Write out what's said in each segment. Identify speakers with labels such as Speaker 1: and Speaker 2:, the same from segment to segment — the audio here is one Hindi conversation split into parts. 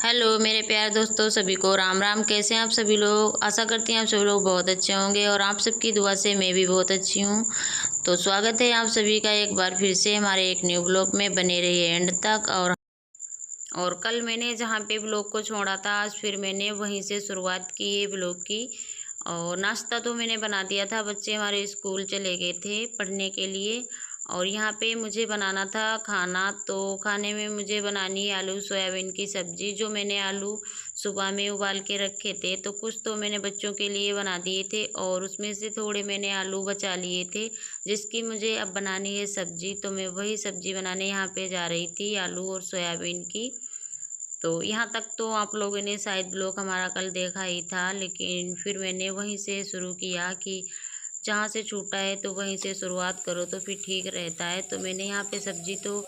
Speaker 1: हेलो मेरे प्यारे दोस्तों, सभी को राम राम। कैसे हैं आप सभी लोग? आशा करती हैं आप सभी लोग बहुत अच्छे होंगे और आप सबकी दुआ से मैं भी बहुत अच्छी हूँ। तो स्वागत है आप सभी का एक बार फिर से हमारे एक न्यू ब्लॉग में। बने रहिए एंड तक। और कल मैंने जहाँ पे ब्लॉग को छोड़ा था, आज फिर मैंने वहीं से शुरुआत की है ब्लॉग की। और नाश्ता तो मैंने बना दिया था, बच्चे हमारे स्कूल चले गए थे पढ़ने के लिए। और यहाँ पे मुझे बनाना था खाना। तो खाने में मुझे बनानी है आलू सोयाबीन की सब्ज़ी। जो मैंने आलू सुबह में उबाल के रखे थे, तो कुछ तो मैंने बच्चों के लिए बना दिए थे और उसमें से थोड़े मैंने आलू बचा लिए थे, जिसकी मुझे अब बनानी है सब्ज़ी। तो मैं वही सब्ज़ी बनाने यहाँ पे जा रही थी, आलू और सोयाबीन की। तो यहाँ तक तो आप लोगों ने शायद ब्लॉग हमारा कल देखा ही था, लेकिन फिर मैंने वहीं से शुरू किया कि जहाँ से छूटा है तो वहीं से शुरुआत करो तो फिर ठीक रहता है। तो मैंने यहाँ पे सब्जी तो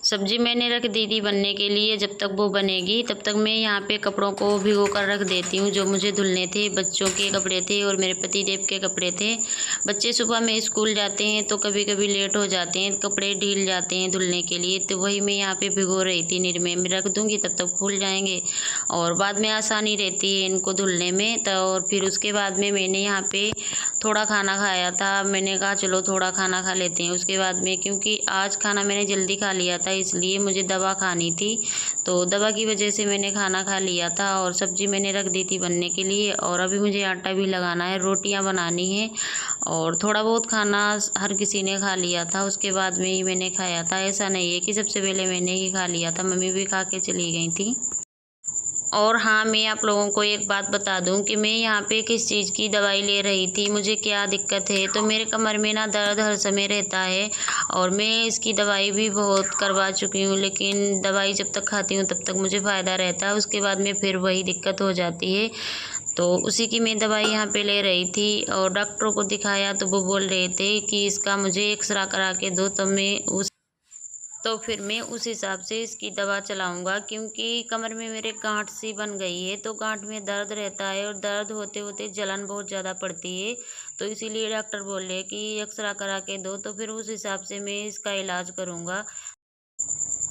Speaker 1: सब्जी मैंने रख दी थी बनने के लिए। जब तक वो बनेगी तब तक मैं यहाँ पे कपड़ों को भिगो कर रख देती हूँ, जो मुझे धुलने थे। बच्चों के कपड़े थे और मेरे पति देव के कपड़े थे। बच्चे सुबह में स्कूल जाते हैं तो कभी कभी लेट हो जाते हैं, कपड़े ढील जाते हैं धुलने के लिए। तो वही मैं यहाँ पे भिगो रही थी निर्मे में रख दूँगी, तब तक फूल जाएंगे और बाद में आसानी रहती है इनको धुलने में। तो और फिर उसके बाद में मैंने यहाँ पे थोड़ा खाना खाया था। मैंने कहा चलो थोड़ा खाना खा लेते हैं उसके बाद में, क्योंकि आज खाना मैंने जल्दी खा लिया था, इसलिए मुझे दवा खानी थी। तो दवा की वजह से मैंने खाना खा लिया था और सब्जी मैंने रख दी थी बनने के लिए। और अभी मुझे आटा भी लगाना है, रोटियां बनानी है। और थोड़ा बहुत खाना हर किसी ने खा लिया था, उसके बाद में ही मैंने खाया था। ऐसा नहीं है कि सबसे पहले मैंने ही खा लिया था, मम्मी भी खा के चली गई थी। और हाँ, मैं आप लोगों को एक बात बता दूं कि मैं यहाँ पे किस चीज़ की दवाई ले रही थी, मुझे क्या दिक्कत है। तो मेरे कमर में ना दर्द हर समय रहता है और मैं इसकी दवाई भी बहुत करवा चुकी हूँ, लेकिन दवाई जब तक खाती हूँ तब तक मुझे फ़ायदा रहता है, उसके बाद में फिर वही दिक्कत हो जाती है। तो उसी की मैं दवाई यहाँ पे ले रही थी और डॉक्टरों को दिखाया तो वो बोल रहे थे कि इसका मुझे एक्सरा करा के दो। तो फिर मैं उस हिसाब से इसकी दवा चलाऊंगा, क्योंकि कमर में मेरे गांठ सी बन गई है। तो गांठ में दर्द रहता है और दर्द होते होते जलन बहुत ज़्यादा पड़ती है। तो इसीलिए डॉक्टर बोल रहे कि एक्सरा करा के दो, तो फिर उस हिसाब से मैं इसका इलाज करूँगा।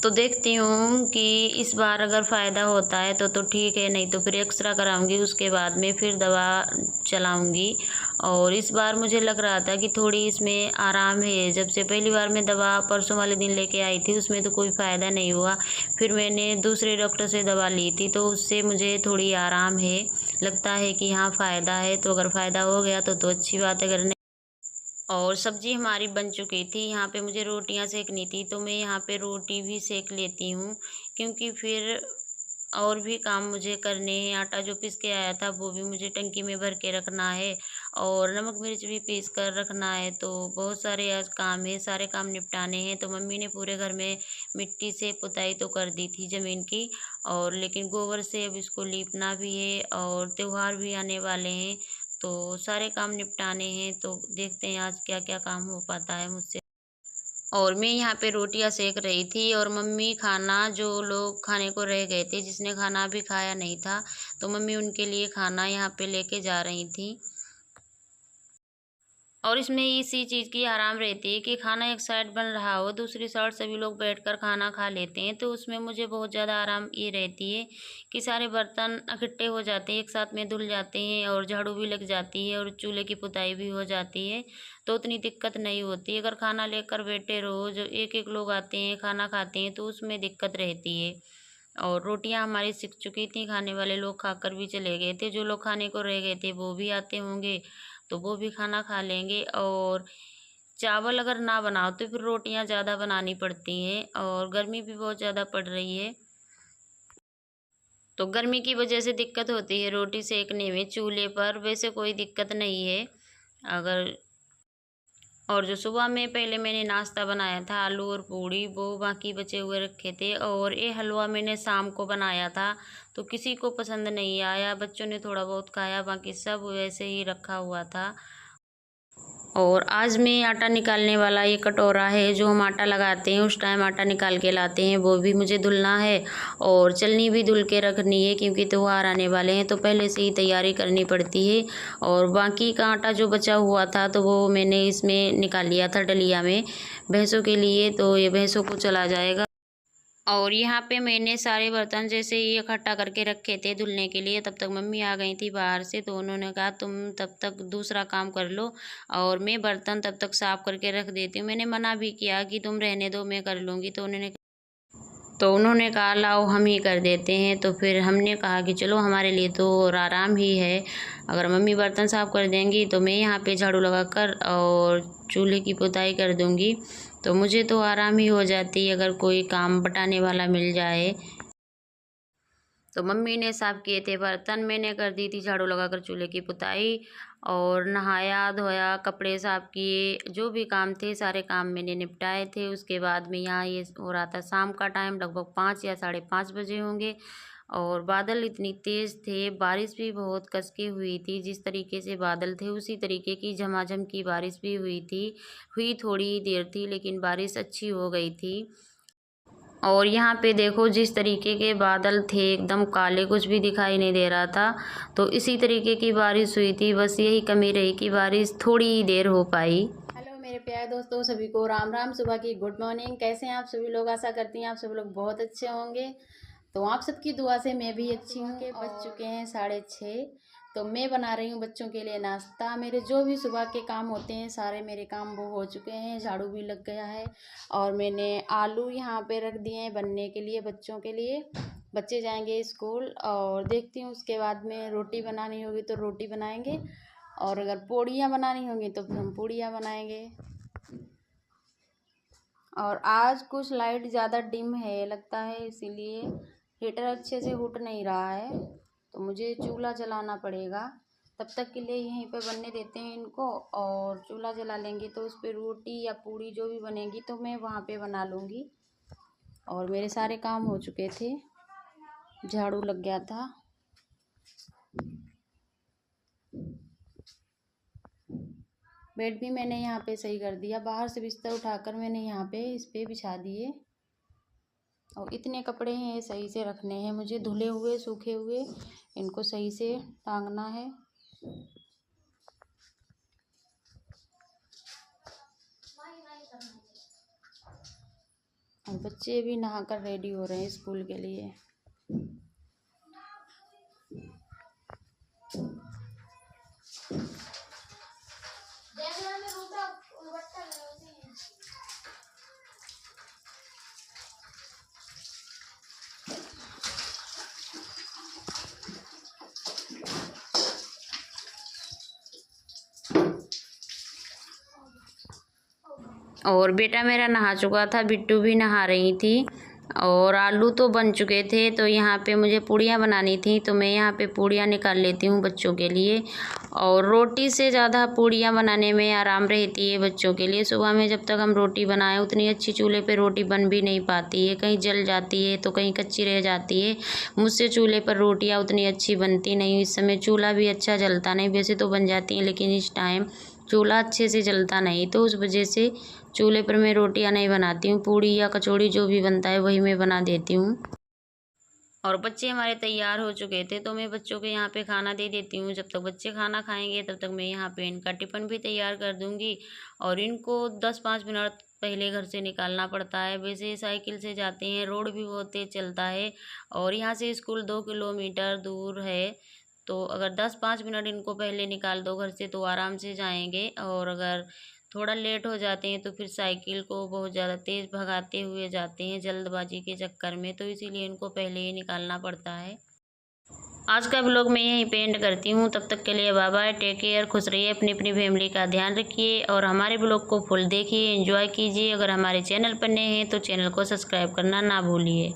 Speaker 1: तो देखती हूँ कि इस बार अगर फ़ायदा होता है तो ठीक है, नहीं तो फिर एक्सरा कराऊंगी, उसके बाद में फिर दवा चलाऊंगी। और इस बार मुझे लग रहा था कि थोड़ी इसमें आराम है। जब से पहली बार मैं दवा परसों वाले दिन लेके आई थी, उसमें तो कोई फ़ायदा नहीं हुआ। फिर मैंने दूसरे डॉक्टर से दवा ली थी तो उससे मुझे थोड़ी आराम है, लगता है कि हाँ फ़ायदा है। तो अगर फ़ायदा हो गया तो अच्छी बात है। अगर और सब्जी हमारी बन चुकी थी। यहाँ पे मुझे रोटियां सेकनी थी, तो मैं यहाँ पे रोटी भी सेक लेती हूँ, क्योंकि फिर और भी काम मुझे करने हैं। आटा जो पीस के आया था वो भी मुझे टंकी में भर के रखना है और नमक मिर्च भी पीस कर रखना है। तो बहुत सारे आज काम है, सारे काम निपटाने हैं। तो मम्मी ने पूरे घर में मिट्टी से पुताई तो कर दी थी ज़मीन की, और लेकिन गोबर से अब इसको लीपना भी है और त्योहार भी आने वाले हैं, तो सारे काम निपटाने हैं। तो देखते हैं आज क्या क्या काम हो पाता है मुझसे। और मैं यहाँ पे रोटियां सेक रही थी और मम्मी खाना, जो लोग खाने को रह गए थे, जिसने खाना अभी खाया नहीं था, तो मम्मी उनके लिए खाना यहाँ पे लेके जा रही थी। और इसमें इसी चीज़ की आराम रहती है कि खाना एक साइड बन रहा हो, दूसरी साइड सभी लोग बैठकर खाना खा लेते हैं। तो उसमें मुझे बहुत ज़्यादा आराम ये रहती है कि सारे बर्तन इकट्ठे हो जाते हैं, एक साथ में धुल जाते हैं और झाड़ू भी लग जाती है और चूल्हे की पुताई भी हो जाती है। तो उतनी दिक्कत नहीं होती। अगर खाना लेकर बैठे रहो, जो एक एक लोग आते हैं खाना खाते हैं, तो उसमें दिक्कत रहती है। और रोटियां हमारी सिक चुकी थी, खाने वाले लोग खाकर भी चले गए थे। जो लोग खाने को रह गए थे वो भी आते होंगे, तो वो भी खाना खा लेंगे। और चावल अगर ना बनाओ तो फिर रोटियां ज़्यादा बनानी पड़ती हैं, और गर्मी भी बहुत ज़्यादा पड़ रही है। तो गर्मी की वजह से दिक्कत होती है रोटी सेकने में। चूल्हे पर वैसे कोई दिक्कत नहीं है, और जो सुबह में पहले मैंने नाश्ता बनाया था आलू और पूड़ी, वो बाकी बचे हुए रखे थे। और ये हलवा मैंने शाम को बनाया था, तो किसी को पसंद नहीं आया, बच्चों ने थोड़ा बहुत खाया, बाकी सब वैसे ही रखा हुआ था। और आज मैं आटा निकालने वाला ये कटोरा है, जो हम आटा लगाते हैं उस टाइम आटा निकाल के लाते हैं, वो भी मुझे धुलना है। और चलनी भी धुल के रखनी है, क्योंकि त्योहार आने वाले हैं तो पहले से ही तैयारी करनी पड़ती है। और बाकी का आटा जो बचा हुआ था तो वो मैंने इसमें निकाल लिया था डलिया में भैंसों के लिए, तो ये भैंसों को चला जाएगा। और यहाँ पे मैंने सारे बर्तन जैसे ही इकट्ठा करके रखे थे धुलने के लिए, तब तक मम्मी आ गई थी बाहर से, तो उन्होंने कहा तुम तब तक दूसरा काम कर लो और मैं बर्तन तब तक साफ़ करके रख देती हूँ। मैंने मना भी किया कि तुम रहने दो, मैं कर लूँगी, तो उन्होंने कहा लाओ हम ही कर देते हैं। तो फिर हमने कहा कि चलो हमारे लिए तो और आराम ही है, अगर मम्मी बर्तन साफ़ कर देंगी तो मैं यहाँ पे झाड़ू लगाकर और चूल्हे की पुताई कर दूँगी, तो मुझे तो आराम ही हो जाती है अगर कोई काम बटाने वाला मिल जाए। तो मम्मी ने साफ़ किए थे बर्तन, मैंने कर दी थी झाड़ू लगाकर चूल्हे की पुताई, और नहाया धोया, कपड़े साफ़ किए, जो भी काम थे सारे काम मैंने निपटाए थे। उसके बाद में यहाँ ये हो रहा था शाम का टाइम, लगभग 5 या 5:30 बजे होंगे। और बादल इतनी तेज़ थे, बारिश भी बहुत कस के हुई थी, जिस तरीके से बादल थे उसी तरीके की झमाझम की बारिश भी हुई थोड़ी ही देर थी, लेकिन बारिश अच्छी हो गई थी। और यहाँ पे देखो जिस तरीके के बादल थे एकदम काले, कुछ भी दिखाई नहीं दे रहा था, तो इसी तरीके की बारिश हुई थी। बस यही कमी रही कि बारिश थोड़ी ही देर हो पाई।
Speaker 2: हेलो मेरे प्यारे दोस्तों, सभी को राम राम, सुबह की गुड मॉर्निंग। कैसे हैं आप सभी लोग? आशा करती हैं आप सभी लोग बहुत अच्छे होंगे। तो आप सबकी दुआ से मैं भी अच्छी हूँ। बज चुके हैं 6:30, तो मैं बना रही हूँ बच्चों के लिए नाश्ता। मेरे जो भी सुबह के काम होते हैं सारे मेरे काम वो हो चुके हैं, झाड़ू भी लग गया है। और मैंने आलू यहाँ पे रख दिए हैं बनने के लिए बच्चों के लिए। बच्चे जाएंगे स्कूल, और देखती हूँ उसके बाद में रोटी बनानी होगी तो रोटी बनाएंगे, और अगर पूड़ियाँ बनानी होंगी तो फिर हम पूड़ियाँ बनाएंगे। और आज कुछ लाइट ज़्यादा डिम है लगता है, इसीलिए हीटर अच्छे से उठ नहीं रहा है, तो मुझे चूल्हा जलाना पड़ेगा। तब तक के लिए यहीं पे बनने देते हैं इनको, और चूल्हा जला लेंगे तो उस पर रोटी या पूड़ी जो भी बनेगी तो मैं वहाँ पे बना लूँगी। और मेरे सारे काम हो चुके थे, झाड़ू लग गया था। बेड भी मैंने यहाँ पे सही कर दिया, बाहर से बिस्तर उठाकर मैंने यहाँ पे इस पे बिछा दिए। और इतने कपड़े हैं ये सही से रखने हैं मुझे, धुले हुए सूखे हुए, इनको सही से टांगना है। और बच्चे भी नहाकर रेडी हो रहे हैं स्कूल के लिए।
Speaker 1: और बेटा मेरा नहा चुका था, बिट्टू भी नहा रही थी, और आलू तो बन चुके थे। तो यहाँ पे मुझे पूड़ियाँ बनानी थी, तो मैं यहाँ पे पूड़ियाँ निकाल लेती हूँ बच्चों के लिए। और रोटी से ज़्यादा पूड़ियाँ बनाने में आराम रहती है बच्चों के लिए। सुबह में जब तक हम रोटी बनाएं उतनी अच्छी चूल्हे पे रोटी बन भी नहीं पाती है, कहीं जल जाती है तो कहीं कच्ची रह जाती है। मुझसे चूल्हे पर रोटियाँ उतनी अच्छी बनती नहीं। इस समय चूल्हा भी अच्छा जलता नहीं, वैसे तो बन जाती हैं लेकिन इस टाइम चूल्हा अच्छे से जलता नहीं, तो उस वजह से चूल्हे पर मैं रोटियां नहीं बनाती हूँ। पूड़ी या कचौड़ी जो भी बनता है वही मैं बना देती हूँ। और बच्चे हमारे तैयार हो चुके थे, तो मैं बच्चों के यहाँ पे खाना दे देती हूँ। जब तक बच्चे खाना खाएंगे तब तक मैं यहाँ पे इनका टिफ़िन भी तैयार कर दूँगी। और इनको 10-5 मिनट पहले घर से निकालना पड़ता है। वैसे साइकिल से जाते हैं, रोड भी बहुत तेज़ चलता है, और यहाँ से स्कूल 2 किलोमीटर दूर है, तो अगर 10-5 मिनट इनको पहले निकाल दो घर से तो आराम से जाएंगे। और अगर थोड़ा लेट हो जाते हैं तो फिर साइकिल को बहुत ज़्यादा तेज़ भगाते हुए जाते हैं जल्दबाजी के चक्कर में, तो इसीलिए इनको पहले ही निकालना पड़ता है। आज का ब्लॉग मैं यहीं पे एंड करती हूँ। तब तक के लिए बाय बाय, टेक केयर, खुश रहिए, अपनी अपनी फैमिली का ध्यान रखिए, और हमारे ब्लॉग को फुल देखिए, एंजॉय कीजिए। अगर हमारे चैनल पर नए हैं तो चैनल को सब्सक्राइब करना ना भूलिए।